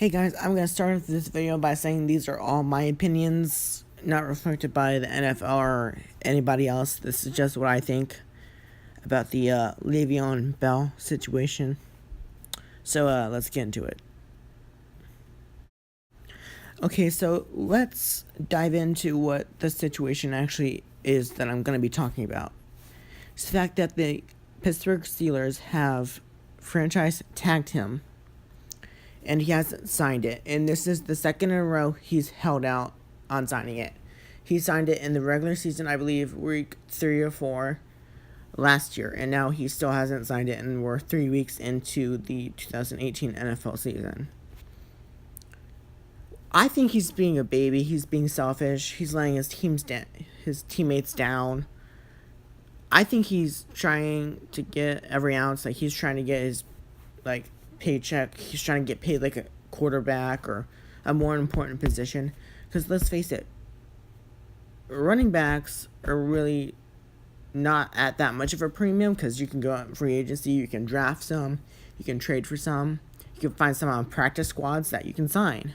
Hey guys, I'm gonna start this video by saying these are all my opinions, not reflected by the NFL or anybody else. This is just what I think about the Le'Veon Bell situation. So let's get into it. Okay, so let's dive into what the situation actually is that I'm gonna be talking about. It's the fact that the Pittsburgh Steelers have franchise tagged him and he hasn't signed it. And this is the second in a row he's held out on signing it. He signed it in the regular season, I believe, week 3 or 4 last year. And now he still hasn't signed it, and we're 3 weeks into the 2018 NFL season. I think he's being a baby. He's being selfish. He's letting his teammates down. I think he's trying to get every ounce. Like, he's trying to get his, paycheck. He's trying to get paid like a quarterback or a more important position. Because let's face it, running backs are really not at that much of a premium, because you can go out in free agency, you can draft some, you can trade for some, you can find some on practice squads that you can sign.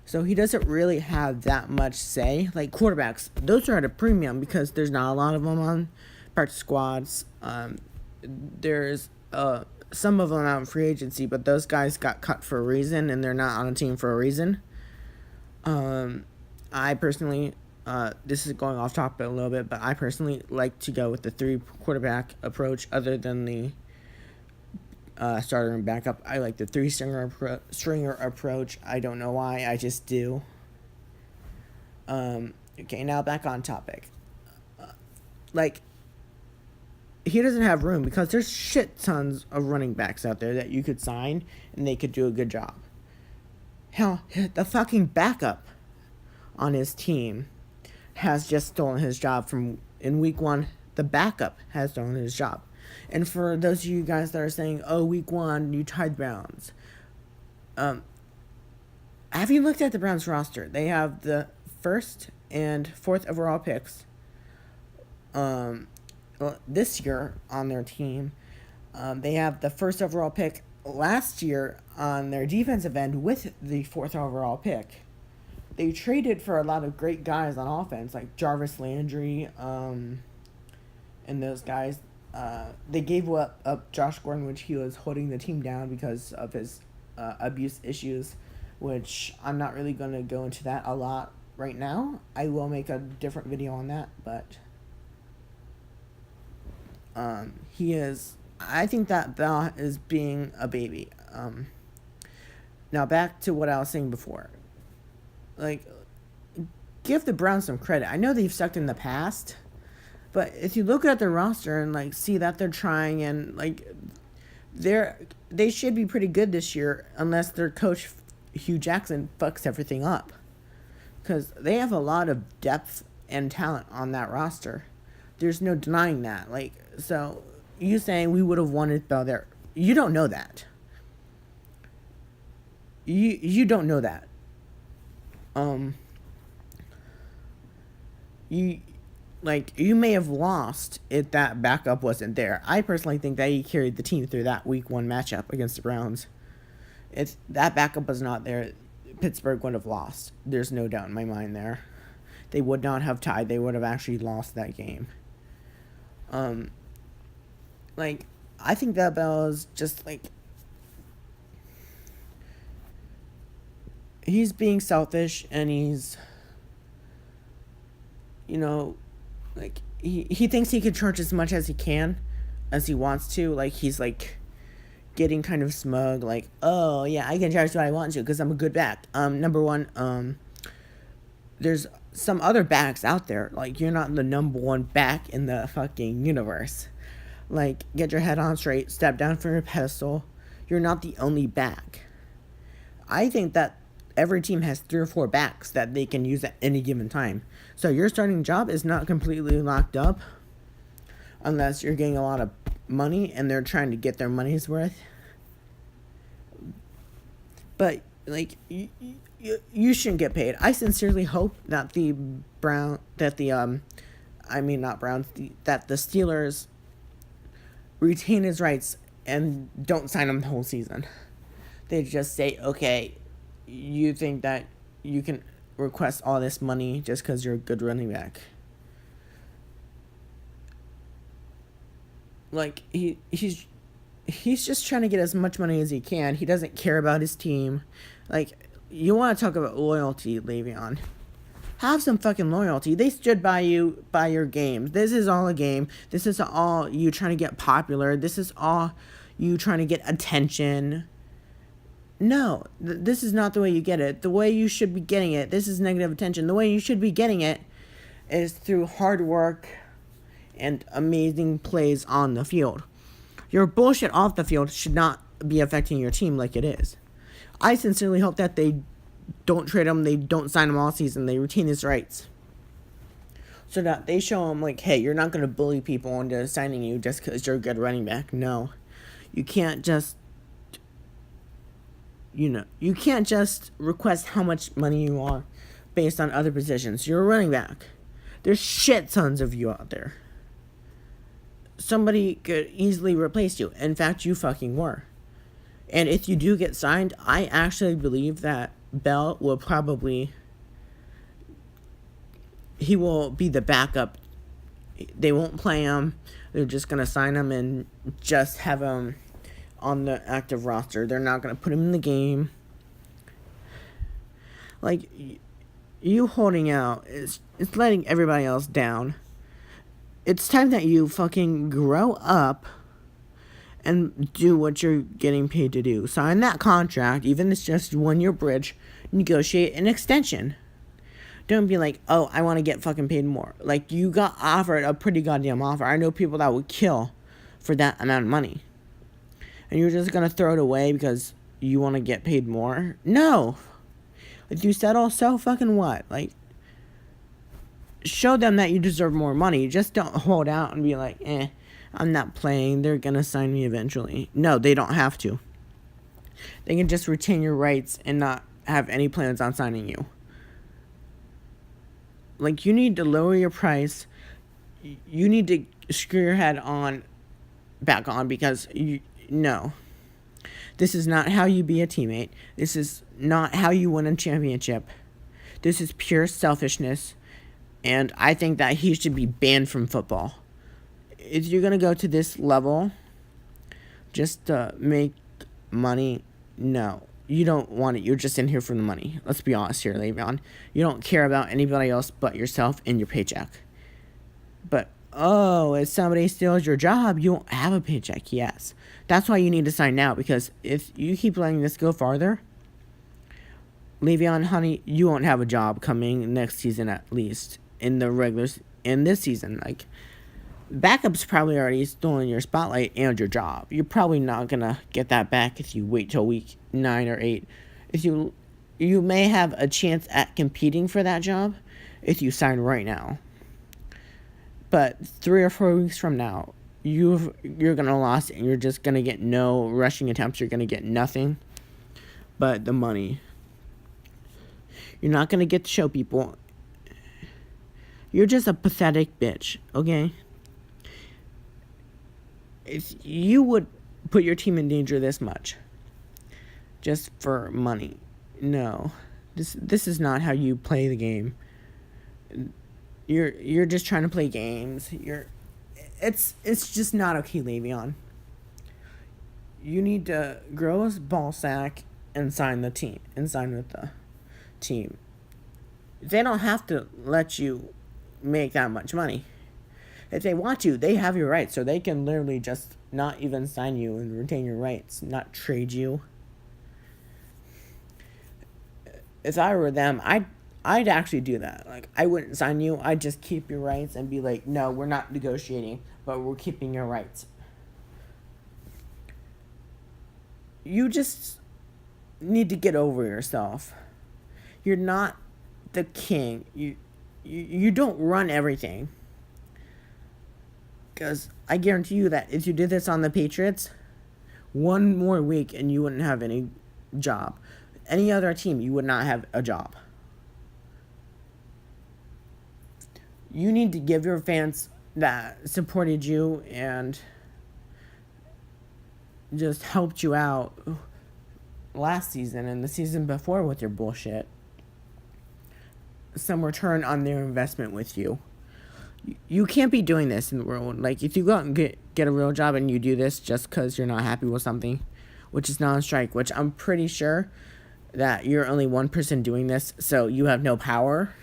So he doesn't really have that much say. Like quarterbacks, those are at a premium because there's not a lot of them on practice squads. There's some of them out in free agency, but those guys got cut for a reason, and they're not on a team for a reason. I personally, this is going off topic a little bit, but I personally like to go with the 3 quarterback approach other than the starter and backup. I like the 3 stringer approach. I don't know why, I just do. Okay, now back on topic. He doesn't have room because there's shit tons of running backs out there that you could sign and they could do a good job. Hell, the fucking backup on his team has just stolen his job from in week 1. The backup has stolen his job. And for those of you guys that are saying, oh, week 1, you tied Browns. Have you looked at the Browns roster? They have the 1st and 4th overall picks this year on their team. They have the 1st overall pick last year on their defensive end with the 4th overall pick. They traded for a lot of great guys on offense, like Jarvis Landry, and those guys. They gave up Josh Gordon, which he was holding the team down because of his abuse issues, which I'm not really going to go into that a lot right now. I will make a different video on that, but I think that Bell is being a baby. Now back to what I was saying before. Give the Browns some credit. I know they've sucked in the past, but if you look at their roster and see that they're trying, and they should be pretty good this year, unless their coach Hugh Jackson fucks everything up, because they have a lot of depth and talent on that roster. There's no denying that. So you saying we would have wanted Bell there, you don't know that. You don't know that. You may have lost if that backup wasn't there. I personally think that he carried the team through that week 1 matchup against the Browns. If that backup was not there, Pittsburgh would have lost. There's no doubt in my mind there. They would not have tied. They would have actually lost that game. I think that Bell is just he's being selfish, and he's, he thinks he can charge as much as he can, as he wants to. He's getting kind of smug, oh yeah, I can charge what I want to because I'm a good back. Number one, there's some other backs out there. You're not the number 1 back in the fucking universe. Get your head on straight, step down from your pedestal. You're not the only back. I think that every team has 3 or 4 backs that they can use at any given time. So your starting job is not completely locked up unless you're getting a lot of money and they're trying to get their money's worth. But you shouldn't get paid. I sincerely hope that the Steelers retain his rights and don't sign him the whole season. They just say, okay, you think that you can request all this money just because you're a good running back. Like he's just trying to get as much money as he can. He doesn't care about his team. Like, you want to talk about loyalty, Le'Veon. Have some fucking loyalty. They stood by you, by your games. This is all a game. This is all you trying to get popular. This is all you trying to get attention. No, this is not the way you get it. The way you should be getting it, this is negative attention. The way you should be getting it is through hard work and amazing plays on the field. Your bullshit off the field should not be affecting your team like it is. I sincerely hope that they don't trade him, they don't sign him all season, they retain his rights. So that they show him, like, hey, you're not going to bully people into signing you just because you're a good running back. No. You can't just, you can't just request how much money you are based on other positions. You're a running back. There's shit tons of you out there. Somebody could easily replace you. In fact, you fucking were. And if you do get signed, I actually believe that Bell will probably, he will be the backup. They won't play him. They're just going to sign him and just have him on the active roster. They're not going to put him in the game. Like, you holding out, it's letting everybody else down. It's time that you fucking grow up and do what you're getting paid to do. Sign that contract, even if it's just 1 year bridge. Negotiate an extension. Don't be like, oh, I want to get fucking paid more. Like, you got offered a pretty goddamn offer. I know people that would kill for that amount of money. And you're just going to throw it away because you want to get paid more? No. If you settle, so fucking what? Like, show them that you deserve more money. Just don't hold out and be like, I'm not playing. They're going to sign me eventually. No, they don't have to. They can just retain your rights and not have any plans on signing you. Like, you need to lower your price. You need to screw your head back on because no. This is not how you be a teammate. This is not how you win a championship. This is pure selfishness. And I think that he should be banned from football. If you're going to go to this level just to make money, no. You don't want it. You're just in here for the money. Let's be honest here, Le'Veon. You don't care about anybody else but yourself and your paycheck. But, if somebody steals your job, you won't have a paycheck. Yes. That's why you need to sign now, because if you keep letting this go farther, Le'Veon, honey, you won't have a job coming next season at least. In this season, like, backup's probably already stolen your spotlight and your job. You're probably not gonna get that back if you wait till week 9 or 8. If you may have a chance at competing for that job if you sign right now. But 3 or 4 weeks from now, you're gonna lose and you're just gonna get no rushing attempts. You're gonna get nothing but the money. You're not gonna get to show people. You're just a pathetic bitch, okay? If you would put your team in danger this much just for money, no. This is not how you play the game. You're just trying to play games. It's just not okay, Le'Veon. You need to grow a ball sack and sign with the team. They don't have to let you make that much money. If they want to, they have your rights, so they can literally just not even sign you and retain your rights, not trade you. If I were them, I'd actually do that. Like, I wouldn't sign you. I'd just keep your rights and be like, no, we're not negotiating, but we're keeping your rights. You just need to get over yourself. You're not the king. You don't run everything. Because I guarantee you that if you did this on the Patriots, 1 more week and you wouldn't have any job. Any other team, you would not have a job. You need to give your fans that supported you and just helped you out last season and the season before with your bullshit some return on their investment with you. You can't be doing this in the world. Like, if you go out and get a real job and you do this just because you're not happy with something, which is not on strike, which I'm pretty sure that you're only one person doing this, so you have no power.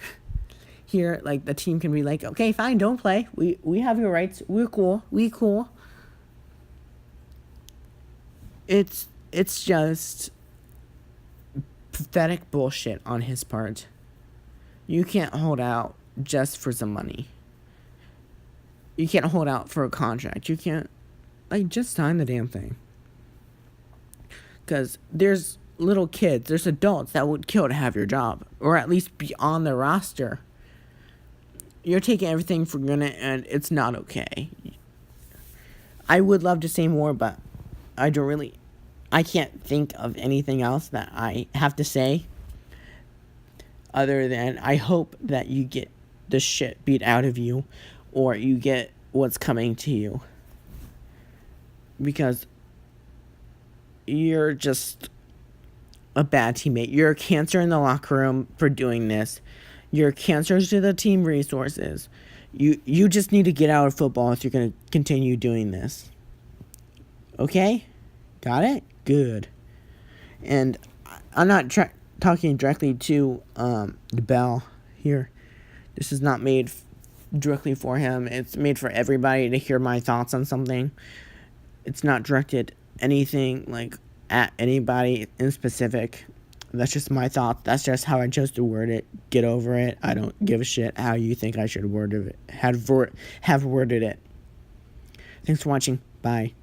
Here, like, the team can be like, okay, fine, don't play. We have your rights. We're cool. We cool. It's just pathetic bullshit on his part. You can't hold out just for some money. You can't hold out for a contract. You can't, like, just sign the damn thing. Because there's little kids, there's adults that would kill to have your job, or at least be on the roster. You're taking everything for granted, and it's not okay. I would love to say more, but I can't think of anything else that I have to say other than I hope that you get the shit beat out of you, or you get what's coming to you. Because you're just a bad teammate. You're a cancer in the locker room for doing this. You're a cancer to the team resources. You just need to get out of football if you're going to continue doing this. Okay? Got it? Good. And I'm not talking directly to Bell here. This is not made directly for him. It's made for everybody to hear my thoughts on something. It's not directed anything like at anybody in specific. That's just my thoughts. That's just how I chose to word it. Get over it. I don't give a shit how you think I should word it. Have worded it. Thanks for watching. Bye.